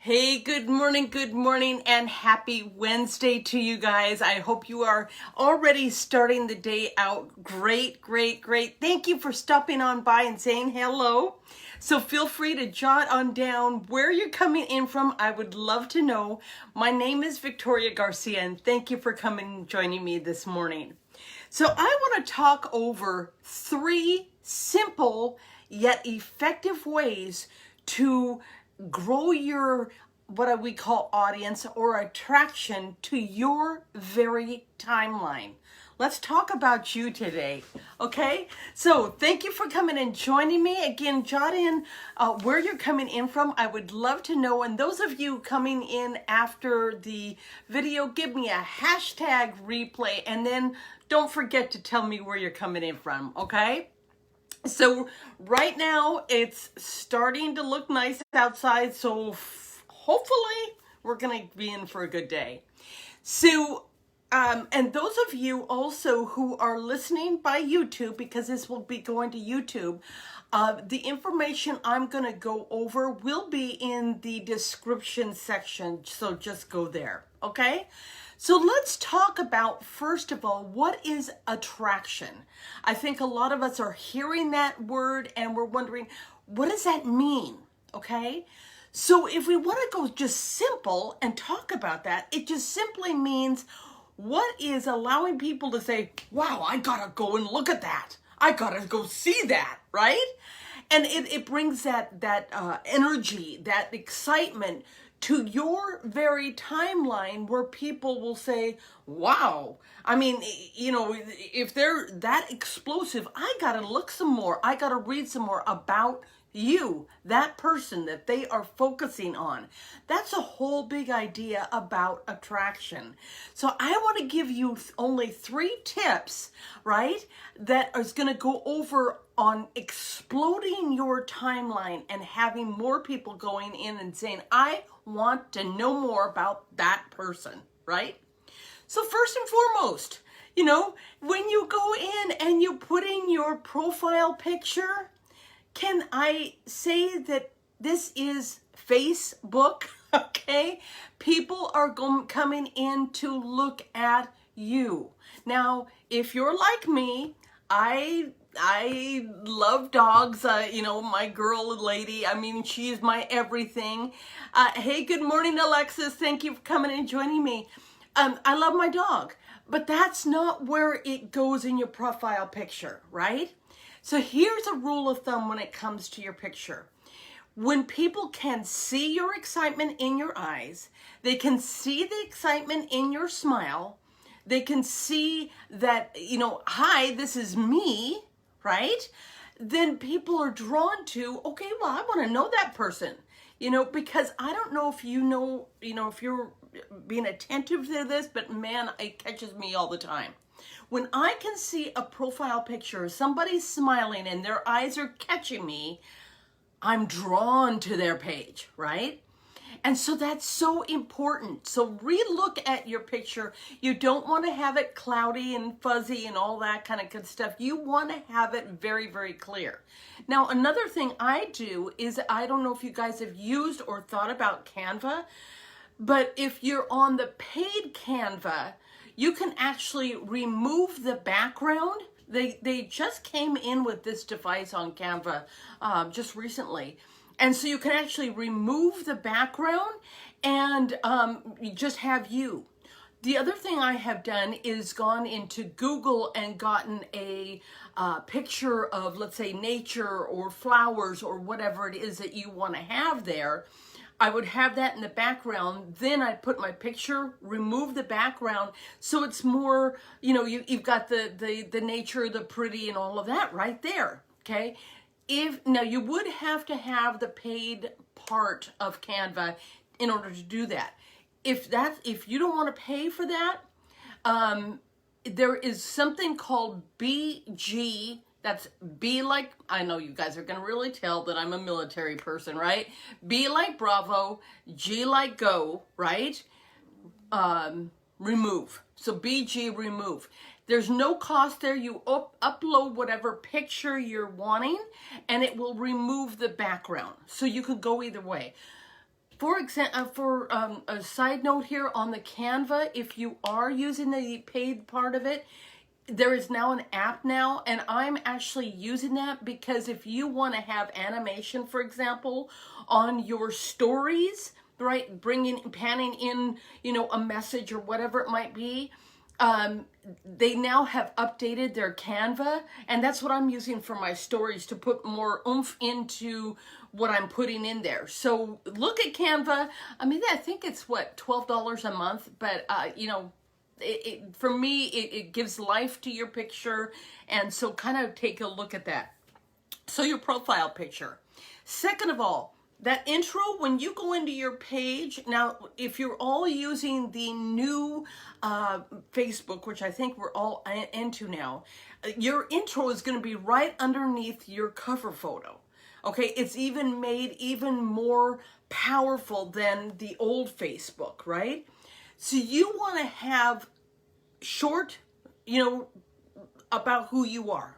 Hey, good morning, and happy Wednesday to you guys. I hope you are already starting the day out great. Thank you for stopping on by and saying hello. So feel free to jot on down where you're coming in from. I would love to know. My name is Victoria Garcia, and thank you for coming and joining me this morning. So I want to talk over 3 simple yet effective ways to grow your what we call audience or attraction to your very timeline. Let's talk about you today, okay? So thank you for coming and joining me. Again, jot in where you're coming in from. I would love to know. And those of you coming in after the video, give me a hashtag replay. And then don't forget to tell me where you're coming in from, okay? So right now it's starting to look nice outside, so hopefully we're gonna be in for a good day. So and those of you also who are listening by YouTube, because this will be going to YouTube, the information I'm gonna go over will be in the description section, so just go there, okay? So let's talk about, first of all, what is attraction? I think a lot of us are hearing that word and we're wondering, what does that mean? Okay? So if we want to go just simple and talk about that, it just simply means what is allowing people to say, wow, I gotta go and look at that. I gotta go see that, right? And it brings that energy, that excitement to your very timeline where people will say, wow, I mean, you know, if they're that explosive, I gotta look some more. I gotta read some more about you, that person that they are focusing on. That's a whole big idea about attraction. So I want to give you only 3 tips, right, that is going to go over on exploding your timeline and having more people going in and saying, I want to know more about that person, right? So first and foremost, you know, when you go in and you put in your profile picture, can I say that this is Facebook, okay? People are coming in to look at you. Now, if you're like me, I love dogs. You know, my girl lady, I mean, she's my everything. Hey, good morning, Alexis. Thank you for coming and joining me. I love my dog, but that's not where it goes in your profile picture, right? So here's a rule of thumb when it comes to your picture. When people can see your excitement in your eyes, they can see the excitement in your smile, they can see that, you know, hi, this is me, right? Then people are drawn to, okay, well, I want to know that person, you know, because I don't know if you know, if you're being attentive to this, but man, it catches me all the time. When I can see a profile picture, somebody's smiling and their eyes are catching me, I'm drawn to their page, right? And so that's so important. So re-look at your picture. You don't want to have it cloudy and fuzzy and all that kind of good stuff. You want to have it very, very clear. Now, another thing I do is, I don't know if you guys have used or thought about Canva, but if you're on the paid Canva, you can actually remove the background. They just came in with this device on Canva just recently. And so you can actually remove the background and you just have you. The other thing I have done is gone into Google and gotten a picture of, let's say, nature or flowers or whatever it is that you want to have there. I would have that in the background. Then I put my picture, remove the background, so it's more, you know, you've got the nature, the pretty, and all of that right there. Okay. Now you would have to have the paid part of Canva in order to do that. If you don't want to pay for that, there is something called BG. That's B like, I know you guys are going to really tell that I'm a military person, right? B like Bravo, G like go, right? Remove. So BG, remove. There's no cost there. You upload whatever picture you're wanting and it will remove the background. So you could go either way. For example, for a side note here on the Canva, if you are using the paid part of it, there is now an app now, and I'm actually using that because if you want to have animation, for example, on your stories, right, panning in, a message or whatever it might be, they now have updated their Canva, and that's what I'm using for my stories to put more oomph into what I'm putting in there. So look at Canva. I mean, I think it's what, $12 a month, but for me, it gives life to your picture, and so kind of take a look at that. So your profile picture. Second of all, that intro, when you go into your page, now if you're all using the new Facebook, which I think we're all into now, your intro is going to be right underneath your cover photo. Okay, it's even made even more powerful than the old Facebook, right? So you want to have short, about who you are.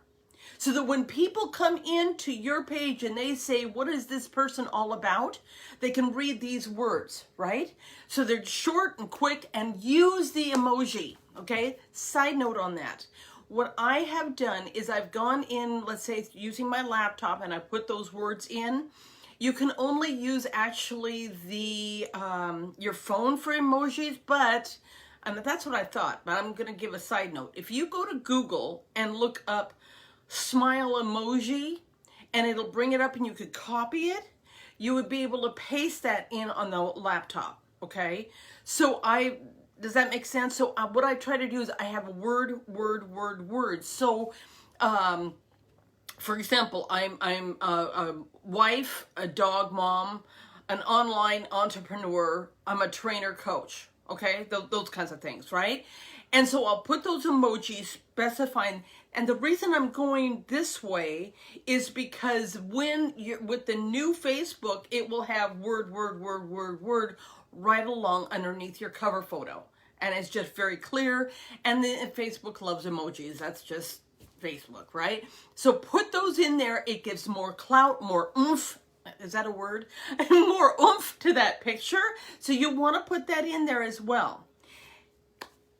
So that when people come into your page and they say, what is this person all about? They can read these words, right? So they're short and quick, and use the emoji, okay? Side note on that. What I have done is I've gone in, let's say using my laptop, and I put those words in. You can only use actually the your phone for emojis, but that's what I thought. But I'm going to give a side note. If you go to Google and look up smile emoji, and it'll bring it up and you could copy it, you would be able to paste that in on the laptop, okay? So does that make sense? So what I try to do is I have word. So, for example, I'm a wife, a dog mom, an online entrepreneur, I'm a trainer coach, okay? Those kinds of things, right? And so I'll put those emojis specifying, and the reason I'm going this way is because when you're with the new Facebook, it will have word right along underneath your cover photo. And it's just very clear. And then Facebook loves emojis. That's just Facebook, right? So put those in there. It gives more clout, more oomph. Is that a word? More oomph to that picture. So you want to put that in there as well.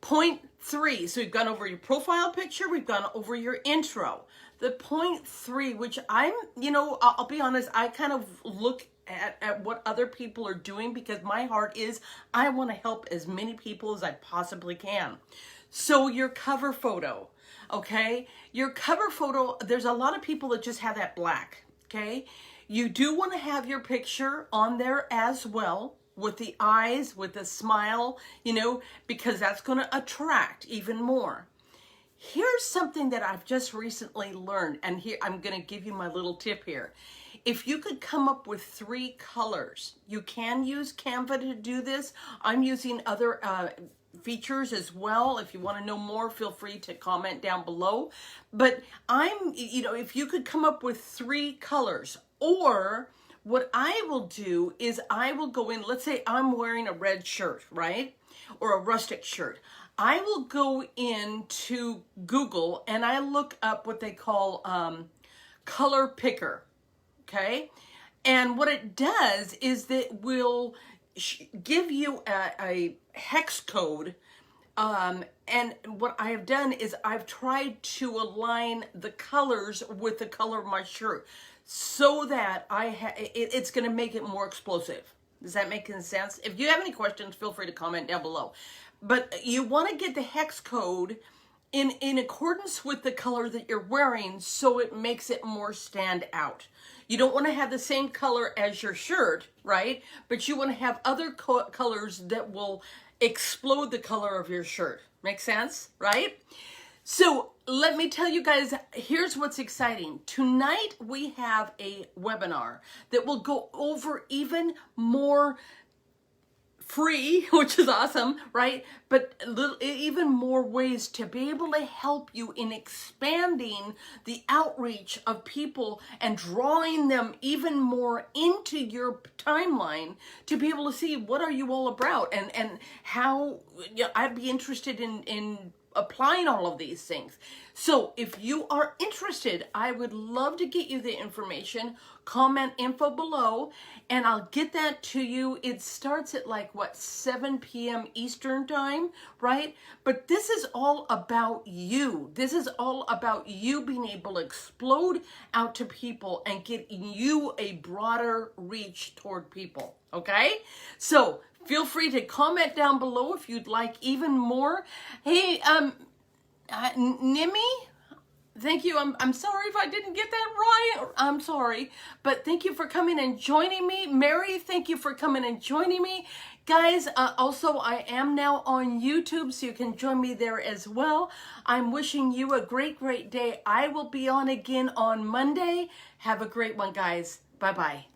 Point 3, so we've gone over your profile picture, we've gone over your intro. The point 3, which I'll be honest, I kind of look at what other people are doing because my heart is I want to help as many people as I possibly can. So your cover photo, okay? Your cover photo, there's a lot of people that just have that black, okay? You do want to have your picture on there as well, with the eyes, with the smile, because that's going to attract even more. Here's something that I've just recently learned, and here I'm going to give you my little tip here. If you could come up with 3 colors, you can use Canva to do this. I'm using other features as well. If you want to know more, feel free to comment down below. But if you could come up with 3 colors, or what I will do is I will go in, let's say I'm wearing a red shirt, right? Or a rustic shirt. I will go into Google and I look up what they call color picker, okay? And what it does is that it will give you a hex code. And what I have done is I've tried to align the colors with the color of my shirt, so that it's going to make it more explosive. Does that make sense? If you have any questions, feel free to comment down below. But you want to get the hex code in accordance with the color that you're wearing, so it makes it more stand out. You don't want to have the same color as your shirt, right? But you want to have other colors that will explode the color of your shirt. Make sense, right? So let me tell you guys, here's what's exciting. Tonight we have a webinar that will go over even more free, which is awesome, right? But even more ways to be able to help you in expanding the outreach of people and drawing them even more into your timeline to be able to see what are you all about, and how I'd be interested in applying all of these things. So if you are interested, I would love to get you the information. Comment info below and I'll get that to you. It starts at like, what, 7 p.m. Eastern time, right? But this is all about you. This is all about you being able to explode out to people and get you a broader reach toward people, okay? So feel free to comment down below if you'd like even more. Hey, Nimi, thank you. I'm sorry if I didn't get that right. I'm sorry. But thank you for coming and joining me. Mary, thank you for coming and joining me. Guys, also I am now on YouTube, so you can join me there as well. I'm wishing you a great, great day. I will be on again on Monday. Have a great one, guys. Bye-bye.